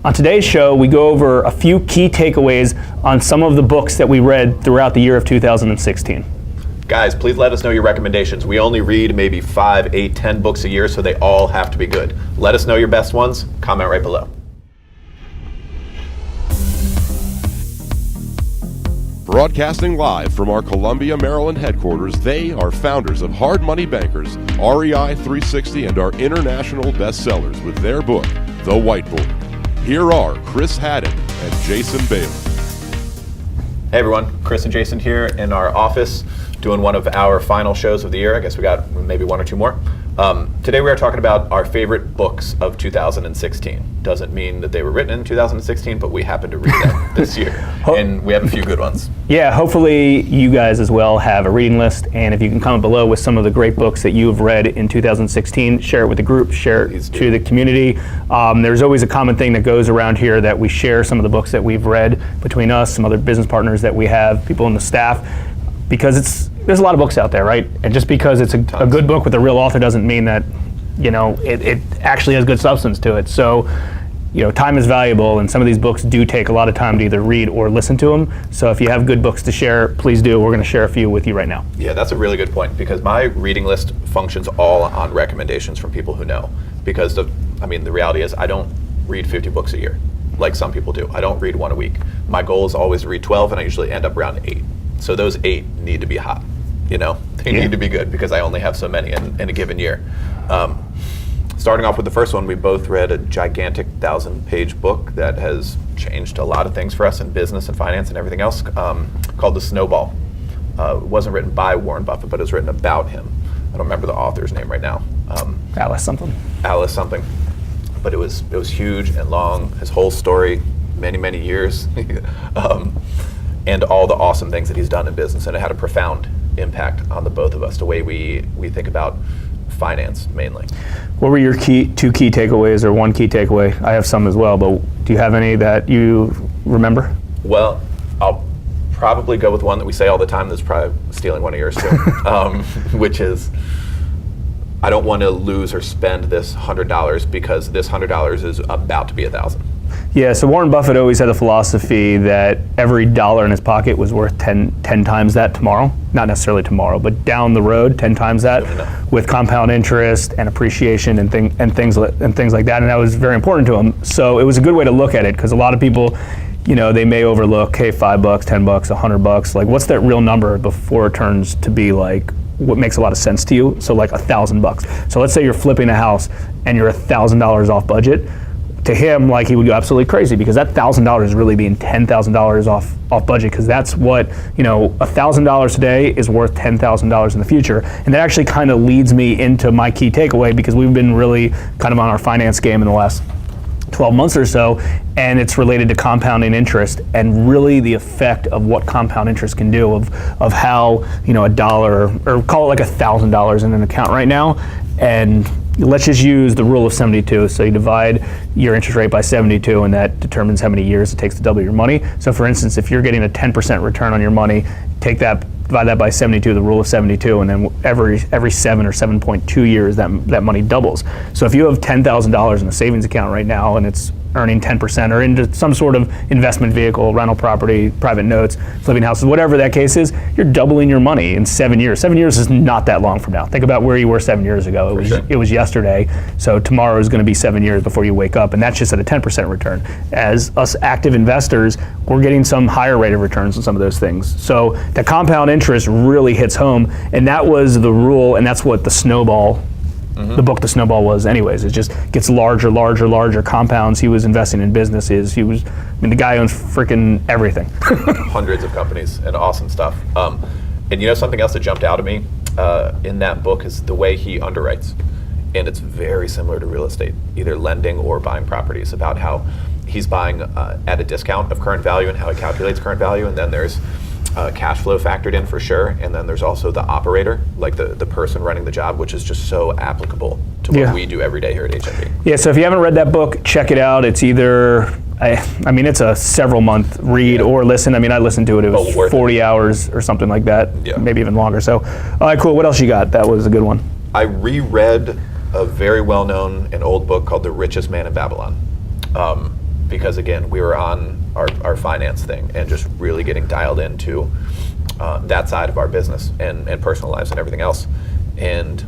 On today's show, we go over a few key takeaways on some of the books that we read throughout the year of 2016. Guys, please let us know your recommendations. We only read maybe 5, 8, 10 books a year, so they all have to be good. Let us know your best ones. Comment right below. Broadcasting live from our Columbia, Maryland headquarters, they are founders of Hard Money Bankers, REI 360, and are international bestsellers with their book, The Whiteboard. Here are Chris Haddon and Jason Bailey. Hey everyone, Chris and Jason here in our office doing one of our final shows of the year. I guess we got maybe one or two more. Today we are talking about our favorite books of 2016. Doesn't mean that they were written in 2016, but we happen to read them this year. And we have a few good ones. Yeah, hopefully you guys as well have a reading list, and if you can comment below with some of the great books that you have read in 2016, share it with the group, share it to the community. There's always a common thing that goes around here that we share some of the books that we've read between us, some other business partners that we have, people in the staff, because there's a lot of books out there, right? And just because it's a good book with a real author doesn't mean that, it actually has good substance to it. So, time is valuable, and some of these books do take a lot of time to either read or listen to them. So if you have good books to share, please do. We're going to share a few with you right now. Yeah, that's a really good point, because my reading list functions all on recommendations from people who know. Because the reality is I don't read 50 books a year, like some people do. I don't read one a week. My goal is always to read 12, and I usually end up around 8. So those 8 need to be hot. They need to be good, because I only have so many in a given year. Starting off with the first one, we both read a gigantic 1,000-page book that has changed a lot of things for us in business and finance and everything else, called The Snowball. It wasn't written by Warren Buffett, but it was written about him. I don't remember the author's name right now. Alice something. But it was huge and long. His whole story, many years, and all the awesome things that he's done in business, and it had a profound impact on the both of us, the way we think about finance mainly. What were your two key takeaways, or one key takeaway? I have some as well, but do you have any that you remember? Well, I'll probably go with one that we say all the time that's probably stealing one of yours too, which is, I don't want to lose or spend this $100 because this $100 is about to be 1,000. Yeah, so Warren Buffett always had a philosophy that every dollar in his pocket was worth 10 times that tomorrow. Not necessarily tomorrow, but down the road, 10 times that, with compound interest and appreciation and things like that. And that was very important to him. So it was a good way to look at it, because a lot of people, they may overlook, hey, $5, $10, $100. Like, what's that real number before it turns to be like what makes a lot of sense to you? So like $1,000. So let's say you're flipping a house and you're $1,000 off budget. To him, like, he would go absolutely crazy, because that $1,000 is really being $10,000 off budget, because that's what, $1,000 today is worth $10,000 in the future. And that actually kind of leads me into my key takeaway, because we've been really kind of on our finance game in the last 12 months or so, and it's related to compounding interest, and really the effect of what compound interest can do, of how, a dollar, or call it like $1,000 in an account right now, and let's just use the rule of 72. So you divide your interest rate by 72, and that determines how many years it takes to double your money. So for instance, if you're getting a 10% return on your money, divide that by 72, the rule of 72, and then every 7 or 7.2 years that money doubles. So if you have $10,000 in a savings account right now, and it's earning 10%, or into some sort of investment vehicle, rental property, private notes, flipping houses, whatever that case is, you're doubling your money in 7 years. 7 years is not that long from now. Think about where you were 7 years ago. It was yesterday. So tomorrow is going to be 7 years before you wake up, and that's just at a 10% return. As us active investors, we're getting some higher rate of returns on some of those things. So the compound interest really hits home, and that was the rule, and that's what the Snowball, the book The Snowball was anyways. It just gets larger, compounds. He was investing in businesses. The guy owns freaking everything. Hundreds of companies and awesome stuff. And something else that jumped out at me in that book is the way he underwrites. And it's very similar to real estate, either lending or buying properties, about how he's buying at a discount of current value and how he calculates current value. And then there's cash flow factored in for sure, and then there's also the operator, like the person running the job, which is just so applicable to what we do every day here at HMB. Yeah, so if you haven't read that book, check it out. It's either, it's a several month read or listen. I listened to it. It was 40 hours or something like that, maybe even longer. So, all right, cool. What else you got? That was a good one. I reread a very well-known and old book called The Richest Man in Babylon. because again, we were on our finance thing and just really getting dialed into that side of our business and personal lives and everything else. And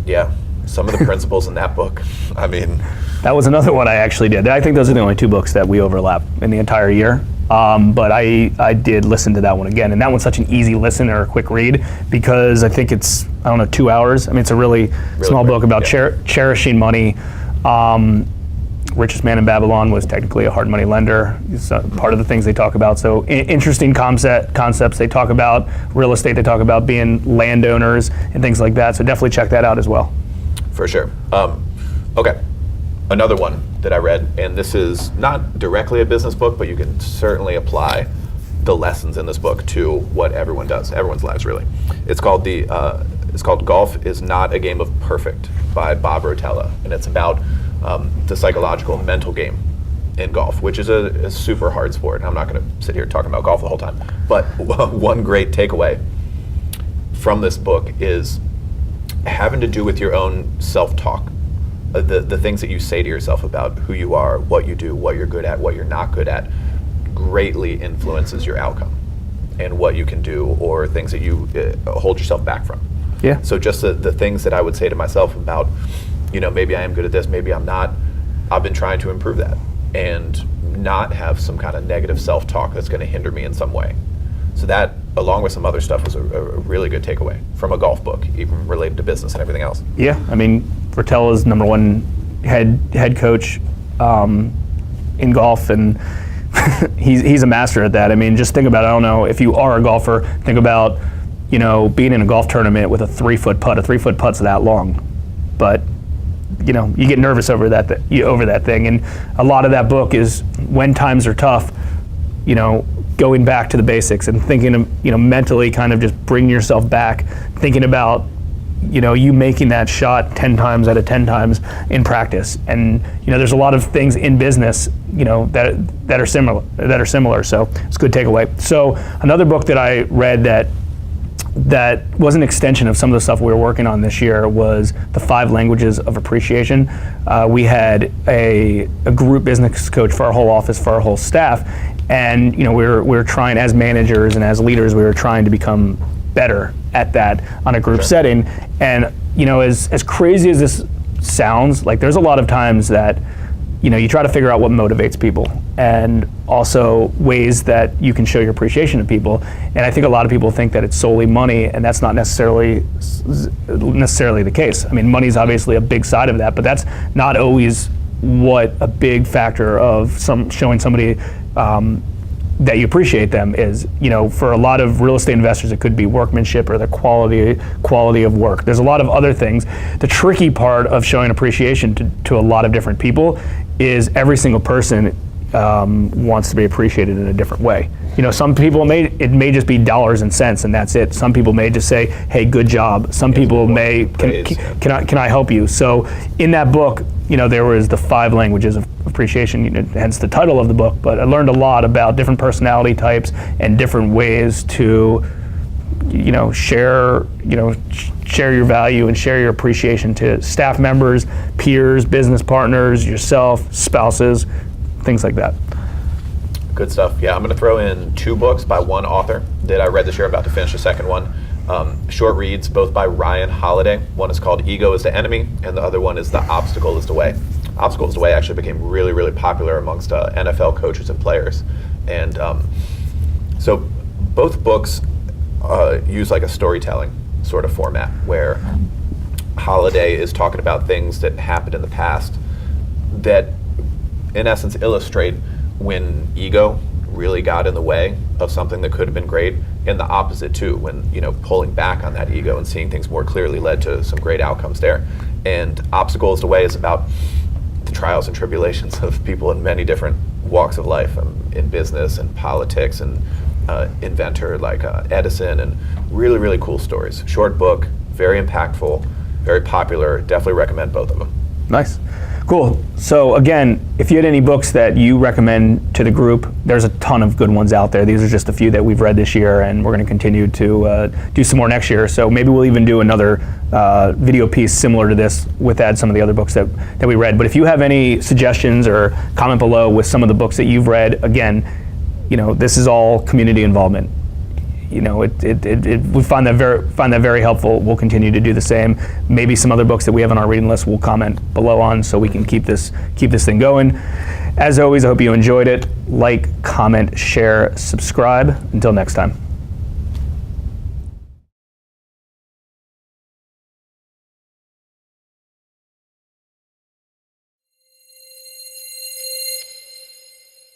yeah, some of the principles in that book, I mean. That was another one I actually did. I think those are the only two books that we overlap in the entire year. But I did listen to that one again, and that one's such an easy listen or a quick read because I think it's, 2 hours. I mean, it's a really small book about cherishing money. Richest Man in Babylon was technically a hard money lender. It's part of the things they talk about. So interesting concepts they talk about, real estate they talk about, being landowners and things like that. So definitely check that out as well. For sure. Okay, another one that I read, and this is not directly a business book, but you can certainly apply the lessons in this book to what everyone does, everyone's lives really. It's called Golf is Not a Game of Perfect by Bob Rotella, and it's about the psychological mental game in golf, which is a super hard sport. I'm not going to sit here talking about golf the whole time, but one great takeaway from this book is having to do with your own self-talk, the things that you say to yourself about who you are, what you do, what you're good at, what you're not good at, greatly influences your outcome and what you can do or things that you hold yourself back from. Yeah. So just the things that I would say to myself about, maybe I am good at this, maybe I'm not. I've been trying to improve that and not have some kind of negative self-talk that's going to hinder me in some way. So that, along with some other stuff, was a really good takeaway from a golf book, even related to business and everything else. Yeah, I mean, Rotella's number one head coach in golf, and he's a master at that. I mean, just think about it. I don't know if you are a golfer. Think about being in a golf tournament with a 3-foot putt. A 3-foot putt's that long, but you get nervous over that thing. And a lot of that book is when times are tough, going back to the basics and thinking of, mentally kind of just bring yourself back, thinking about, you making that shot 10 times out of 10 times in practice. And, there's a lot of things in business, that are similar. So it's a good takeaway. So another book that I read that was an extension of some of the stuff we were working on this year was The 5 Languages of Appreciation. We had a group business coach for our whole office, for our whole staff, and we were trying, as managers and as leaders, we were trying to become better at that on a group setting. And as crazy as this sounds, like there's a lot of times that you try to figure out what motivates people and also ways that you can show your appreciation to people. And I think a lot of people think that it's solely money, and that's not necessarily the case. I mean, money's obviously a big side of that, but that's not always what a big factor of showing somebody that you appreciate them is. For a lot of real estate investors, it could be workmanship or the quality of work. There's a lot of other things. The tricky part of showing appreciation to a lot of different people is every single person wants to be appreciated in a different way. Some people it may just be dollars and cents and that's it. Some people may just say, "Hey, good job." Some people may, can I help you? So in that book, there was the 5 languages of appreciation, hence the title of the book. But I learned a lot about different personality types and different ways to, share your value and share your appreciation to staff members, peers, business partners, yourself, spouses, things like that. Good stuff. Yeah, I'm going to throw in 2 books by one author that I read this year. I'm about to finish the second one. Short reads, both by Ryan Holiday. One is called Ego is the Enemy, and the other one is The Obstacle is the Way. Obstacle is the Way actually became really, really popular amongst NFL coaches and players. And so both books use like a storytelling sort of format where Holiday is talking about things that happened in the past that in essence illustrate when ego really got in the way of something that could have been great, and the opposite too, when pulling back on that ego and seeing things more clearly led to some great outcomes there. And Obstacle is the Way is about the trials and tribulations of people in many different walks of life, in business and politics and inventor like Edison, and really, really cool stories. Short book, very impactful, very popular. Definitely recommend both of them. Nice. Cool. So again, if you had any books that you recommend to the group, there's a ton of good ones out there. These are just a few that we've read this year, and we're going to continue to do some more next year. So maybe we'll even do another video piece similar to this with some of the other books that we read. But if you have any suggestions or comment below with some of the books that you've read, again, this is all community involvement. We find that very helpful. We'll continue to do the same. Maybe some other books that we have on our reading list we'll comment below on, so we can keep this thing going. As always, I hope you enjoyed it. Like, comment, share, subscribe. Until next time.